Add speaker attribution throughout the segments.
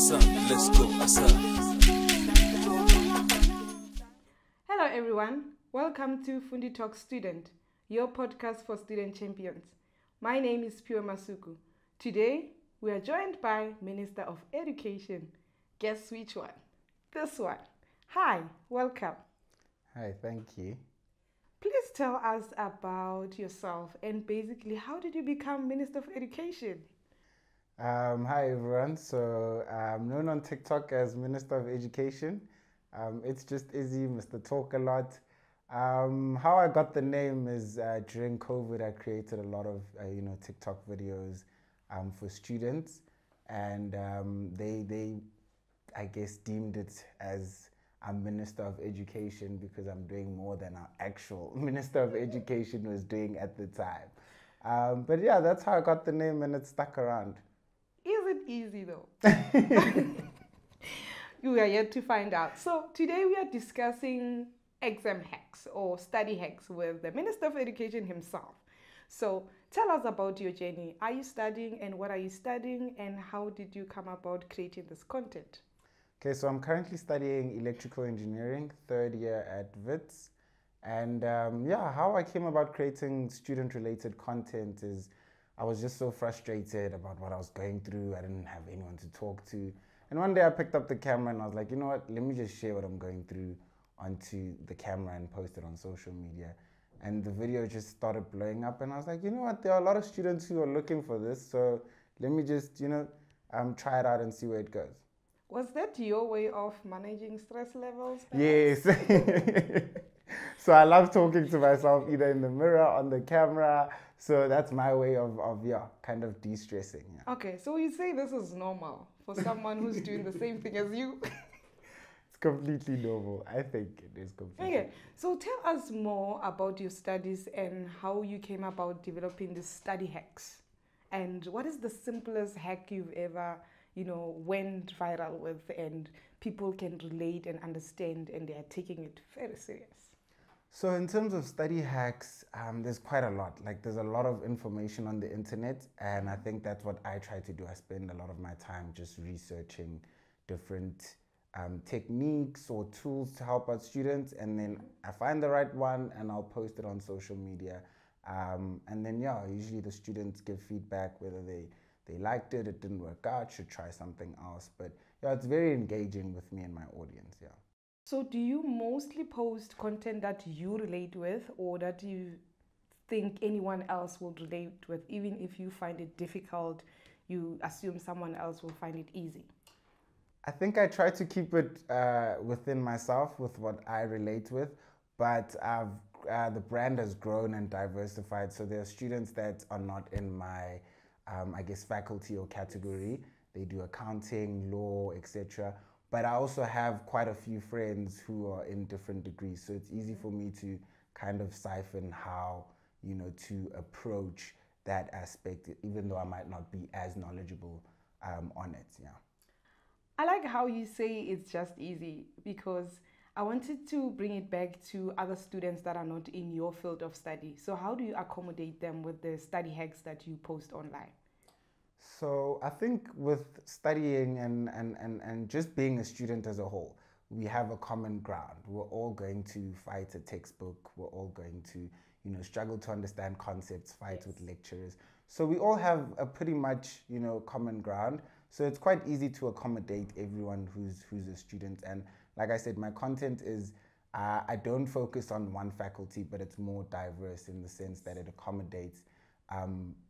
Speaker 1: asa, let's go, asa.
Speaker 2: Hello everyone, welcome to Fundi Talk Student, your podcast for student champions. My name is Pure Masuku. Today, we are joined by Minister of Education. Guess which one? This one. Hi, welcome.
Speaker 3: Hi, thank you.
Speaker 2: Please tell us about yourself and basically how did you become Minister of Education?
Speaker 3: Hi everyone. So I'm known on TikTok as Minister of Education. It's just easy, Mr. Talk a lot. How I got the name is during COVID. I created a lot of TikTok videos for students, and they I guess deemed it as I'm Minister of Education because I'm doing more than our actual Minister of Education was doing at the time. But yeah, that's how I got the name, and it stuck around.
Speaker 2: Is it easy though? You are yet to find out. So today we are discussing exam hacks or study hacks with the Minister of Education himself. So tell us about your journey. Are you studying and what are you studying and how did you come about creating this content?
Speaker 3: Okay, so I'm currently studying electrical engineering, third year at WITS. And how I came about creating student-related content is I was just so frustrated about what I was going through. I didn't have anyone to talk to. And one day I picked up the camera and I was like, you know what, let me just share what I'm going through onto the camera and post it on social media. And the video just started blowing up and I was like, you know what, there are a lot of students who are looking for this. So let me just, try it out and see where it goes.
Speaker 2: Was that your way of managing stress levels?
Speaker 3: Perhaps? Yes. So I love talking to myself either in the mirror, on the camera. So that's my way of kind of de-stressing. Yeah.
Speaker 2: Okay, so you say this is normal for someone who's doing the same thing as you?
Speaker 3: It's completely normal. I think it is completely.
Speaker 2: Okay, so tell us more about your studies and how you came about developing the study hacks. And what is the simplest hack you've ever went viral with and people can relate and understand and they are taking it very serious?
Speaker 3: So in terms of study hacks, there's quite a lot. Like there's a lot of information on the internet and I think that's what I try to do. I spend a lot of my time just researching different techniques or tools to help out students, and then I find the right one and I'll post it on social media. And then usually the students give feedback whether they liked it, it didn't work out, should try something else. But it's very engaging with me and my audience. Yeah.
Speaker 2: So do you mostly post content that you relate with or that you think anyone else will relate with? Even if you find it difficult, you assume someone else will find it easy?
Speaker 3: I think I try to keep it within myself with what I relate with, but the brand has grown and diversified. So there are students that are not in my faculty or category. They do accounting, law, etc. But I also have quite a few friends who are in different degrees. So it's easy for me to kind of siphon how, to approach that aspect, even though I might not be as knowledgeable on it. Yeah.
Speaker 2: I like how you say it's just easy because I wanted to bring it back to other students that are not in your field of study. So how do you accommodate them with the study hacks that you post online?
Speaker 3: So I think with studying and just being a student as a whole, we have a common ground. We're all going to fight a textbook. We're all going to, struggle to understand concepts, fight with lecturers. So we all have a pretty much, common ground. So it's quite easy to accommodate everyone who's a student. And like I said, my content is, I don't focus on one faculty, but it's more diverse in the sense that it accommodates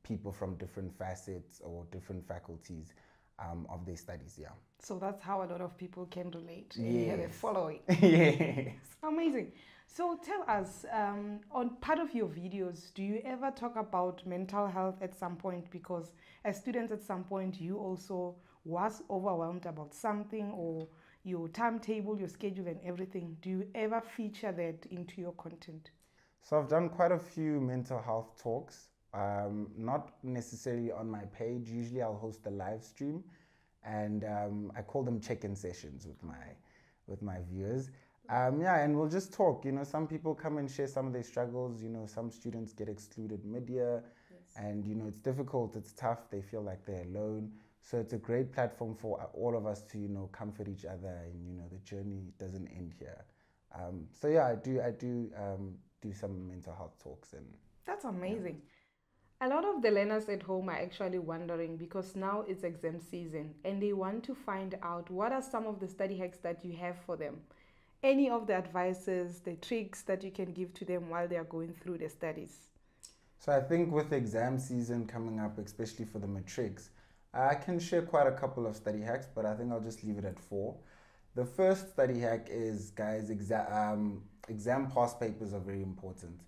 Speaker 3: people from different facets or different faculties of their studies, yeah.
Speaker 2: So that's how a lot of people can relate.
Speaker 3: Yes.
Speaker 2: They're following.
Speaker 3: Yes.
Speaker 2: Amazing. So tell us, on part of your videos, do you ever talk about mental health at some point? Because as students at some point, you also was overwhelmed about something or your timetable, your schedule and everything. Do you ever feature that into your content?
Speaker 3: So I've done quite a few mental health talks. Not necessarily on my page. Usually I'll host a live stream and I call them check-in sessions with my viewers. And we'll just talk. Some people come and share some of their struggles. Some students get excluded mid-year, yes. And it's difficult, it's tough, they feel like they're alone. So it's a great platform for all of us to, you know, comfort each other, and you know, the journey doesn't end here. So yeah, I do some mental health talks, and
Speaker 2: That's
Speaker 3: yeah.
Speaker 2: amazing. A lot of the learners at home are actually wondering because now it's exam season and they want to find out what are some of the study hacks that you have for them. Any of the advices, the tricks that you can give to them while they are going through their studies.
Speaker 3: So I think with exam season coming up, especially for the matrics, I can share quite a couple of study hacks, but I think I'll just leave it at four. The first study hack is, guys, exam past papers are very important,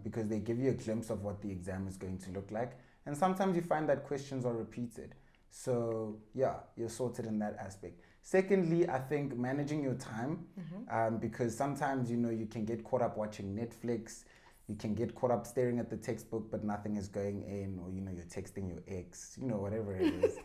Speaker 3: because they give you a glimpse of what the exam is going to look like. And sometimes you find that questions are repeated. So, yeah, you're sorted in that aspect. Secondly, I think managing your time, because sometimes, you know, you can get caught up watching Netflix, you can get caught up staring at the textbook, but nothing is going in, or, you know, you're texting your ex, you know, whatever it is.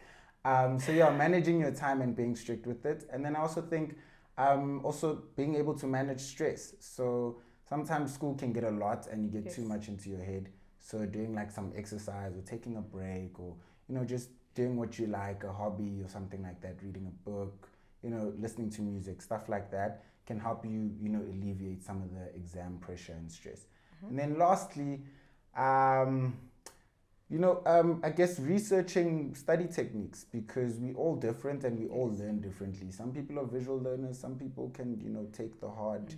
Speaker 3: So yeah, managing your time and being strict with it. And then I also think also being able to manage stress. So sometimes school can get a lot and you get too much into your head. So doing like some exercise or taking a break, or, you know, just doing what you like, a hobby or something like that, reading a book, you know, listening to music, stuff like that can help you, you know, alleviate some of the exam pressure and stress. And then lastly, I guess researching study techniques, because we all different and we all learn differently. Some people are visual learners. Some people can, you know, take the hard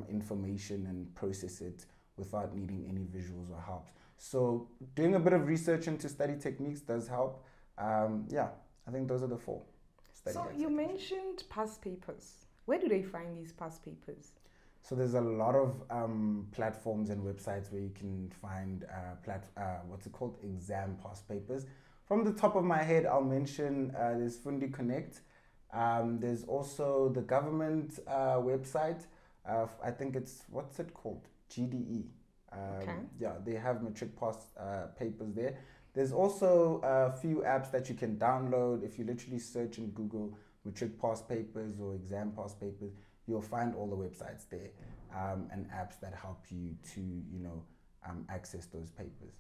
Speaker 3: information and process it without needing any visuals or help. So doing a bit of research into study techniques does help. Yeah, I think those are the four study
Speaker 2: So
Speaker 3: hacks
Speaker 2: you
Speaker 3: I can share.
Speaker 2: mentioned past papers. Where do they find these past papers?
Speaker 3: So there's a lot of platforms and websites where you can find what's it called, exam past papers. From the top of my head, I'll mention there's Fundi Connect. There's also the government website. I think it's, what's it called? GDE.
Speaker 2: Okay.
Speaker 3: Yeah, they have matric past papers there. There's also a few apps that you can download. If you literally search in Google matric past papers or exam past papers, you'll find all the websites there, and apps that help you to, you know, access those papers.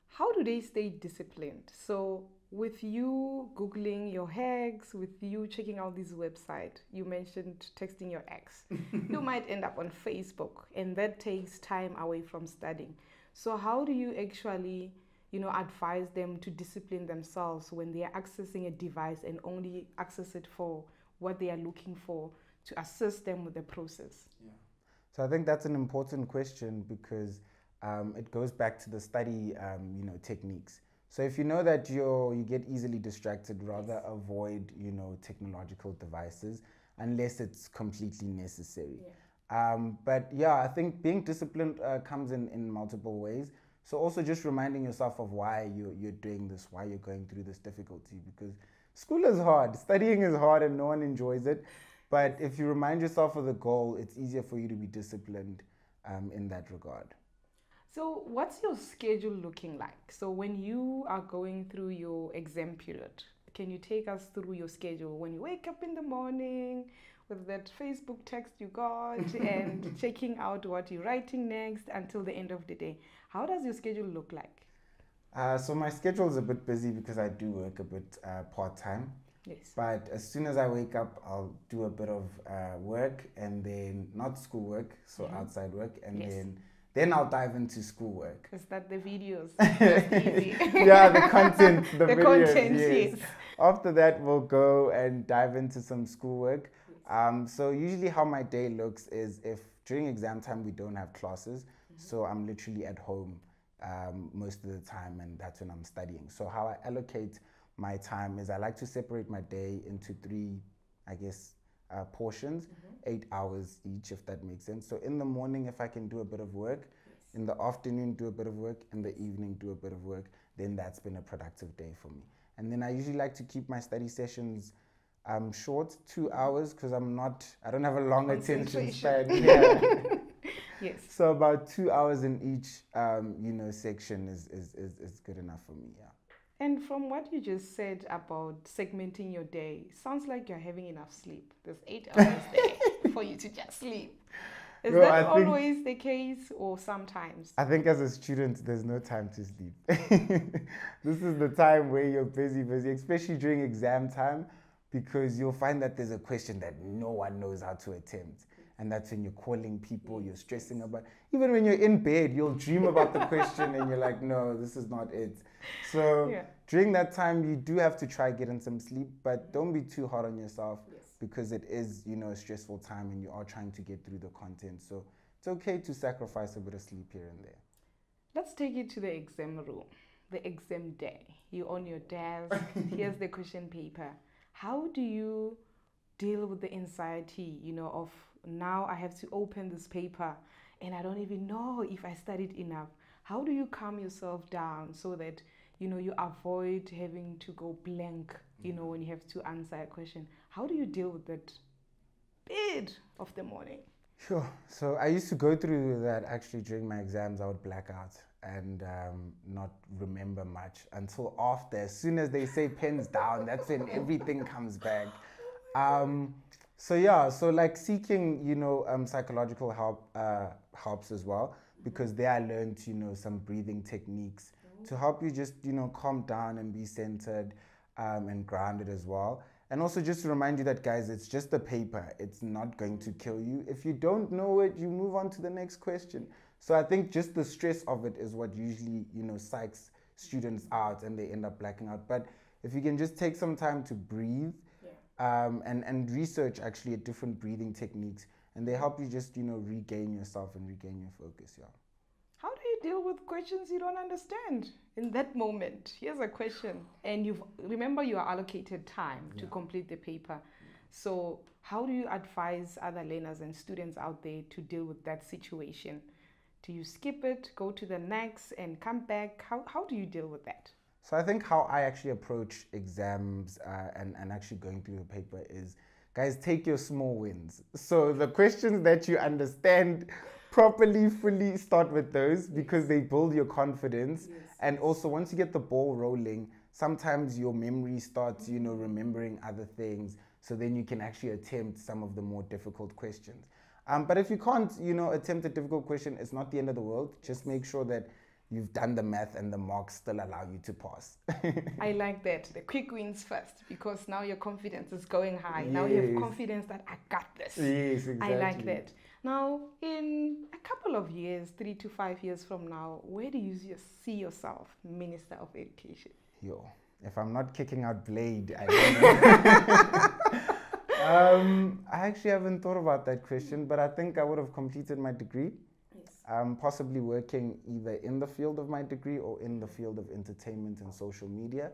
Speaker 2: How do they stay disciplined? So, with you Googling your hacks, with you checking out this website, you mentioned texting your ex. You might end up on Facebook, and that takes time away from studying. So, how do you actually, advise them to discipline themselves when they are accessing a device and only access it for what they are looking for to assist them with the process?
Speaker 3: Yeah. So I think that's an important question, because it goes back to the study, techniques. So if you know that you get easily distracted, rather avoid, technological devices unless it's completely necessary.
Speaker 2: Yeah.
Speaker 3: But yeah, I think being disciplined comes in multiple ways. So also just reminding yourself of why you're doing this, why you're going through this difficulty, because school is hard, studying is hard, and no one enjoys it. But if you remind yourself of the goal, it's easier for you to be disciplined in that regard.
Speaker 2: So, what's your schedule looking like? So, when you are going through your exam period, can you take us through your schedule when you wake up in the morning with that Facebook text you got and checking out what you're writing next until the end of the day? How does your schedule look like?
Speaker 3: So my schedule is a bit busy because I do work a bit part-time.
Speaker 2: Yes.
Speaker 3: But as soon as I wake up, I'll do a bit of work, and then not schoolwork, so outside work, and then I'll dive into schoolwork.
Speaker 2: Is that the videos? That's easy.
Speaker 3: Yeah, the content, the videos,
Speaker 2: content,
Speaker 3: yes. After that, we'll go and dive into some schoolwork. So usually how my day looks is, if during exam time we don't have classes, so I'm literally at home most of the time, and that's when I'm studying. So how I allocate my time is, I like to separate my day into three, I guess, portions, 8 hours each, if that makes sense. So in the morning, if I can do a bit of work, in the afternoon do a bit of work, in the evening do a bit of work, then that's been a productive day for me. And then I usually like to keep my study sessions short, 2 hours, because I don't have a long attention span. Yeah.
Speaker 2: Yes.
Speaker 3: So about 2 hours in each, section is good enough for me. Yeah.
Speaker 2: And from what you just said about segmenting your day, sounds like you're having enough sleep. There's 8 hours there for you to just sleep. Is
Speaker 3: No,
Speaker 2: that
Speaker 3: I think-
Speaker 2: always the case or sometimes?
Speaker 3: I think as a student, there's no time to sleep. This is the time where you're busy, especially during exam time, because you'll find that there's a question that no one knows how to attempt. And that's when you're calling people, you're stressing about. Even when you're in bed, you'll dream about the question and you're like, no, this is not it. So
Speaker 2: Yeah.
Speaker 3: during that time, you do have to try getting some sleep, but don't be too hard on yourself because it is, a stressful time and you are trying to get through the content. So it's okay to sacrifice a bit of sleep here and there.
Speaker 2: Let's take it to the exam room, the exam day. You're on your desk, here's the question paper. How do you deal with the anxiety, of now I have to open this paper and I don't even know if I studied enough? How do you calm yourself down so that, you avoid having to go blank, when you have to answer a question? How do you deal with that bit of the morning?
Speaker 3: Sure. So I used to go through that actually during my exams. I would black out and not remember much until after. As soon as they say pens down, that's when everything comes back. So like seeking, psychological help helps as well, because there I learned, some breathing techniques to help you just, calm down and be centered and grounded as well. And also just to remind you that, guys, it's just a paper. It's not going to kill you. If you don't know it, you move on to the next question. So I think just the stress of it is what usually, psychs students out and they end up blacking out. But if you can just take some time to breathe and research actually at different breathing techniques, and they help you just, regain yourself and regain your focus. Yeah.
Speaker 2: How do you deal with questions you don't understand in that moment? Here's a question, and remember you are allocated time to complete the paper. So how do you advise other learners and students out there to deal with that situation? Do you skip it, go to the next and come back? How do you deal with that?
Speaker 3: So I think how I actually approach exams and actually going through the paper is, guys, take your small wins. So the questions that you understand properly, fully, start with those because they build your confidence. And also once you get the ball rolling, sometimes your memory starts, remembering other things. So then you can actually attempt some of the more difficult questions. But if you can't, attempt a difficult question, it's not the end of the world. Just make sure that you've done the math and the marks still allow you to pass.
Speaker 2: I like that. The quick wins first, because now your confidence is going high. Now you have confidence that I got this.
Speaker 3: Yes, exactly.
Speaker 2: I like that. Now, in a couple of years, 3 to 5 years from now, where do you see yourself, Minister of Education?
Speaker 3: If I'm not kicking out Blade, I don't know. I actually haven't thought about that question, but I think I would have completed my degree. Possibly working either in the field of my degree or in the field of entertainment and social media.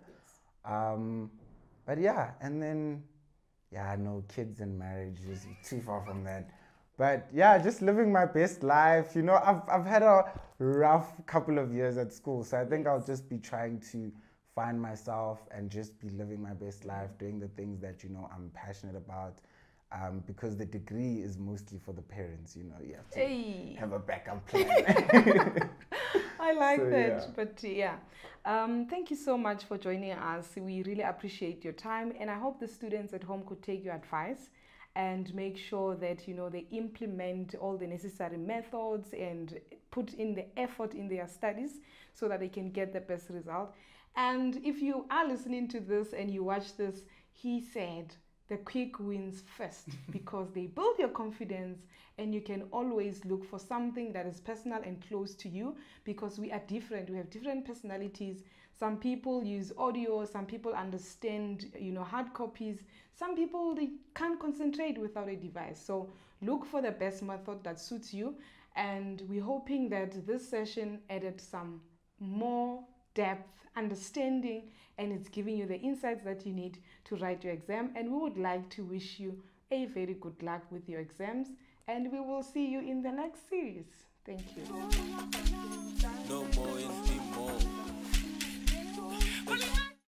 Speaker 3: But yeah, and then, no, kids and marriage is too far from that. But yeah, just living my best life. I've had a rough couple of years at school, so I think I'll just be trying to find myself and just be living my best life, doing the things that, I'm passionate about. Because the degree is mostly for the parents, you have to have a backup plan.
Speaker 2: I like that. But thank you so much for joining us. We really appreciate your time, and I hope the students at home could take your advice and make sure that they implement all the necessary methods and put in the effort in their studies so that they can get the best result. And if you are listening to this and you watch this, he said the quick wins first, because they build your confidence, and you can always look for something that is personal and close to you, because we are different. We have different personalities. Some people use audio, some people understand, hard copies. Some people, they can't concentrate without a device. So look for the best method that suits you. And we're hoping that this session added some more depth, understanding, and it's giving you the insights that you need to write your exam. And we would like to wish you a very good luck with your exams, and we will see you in the next series. Thank you.
Speaker 1: No more is the more.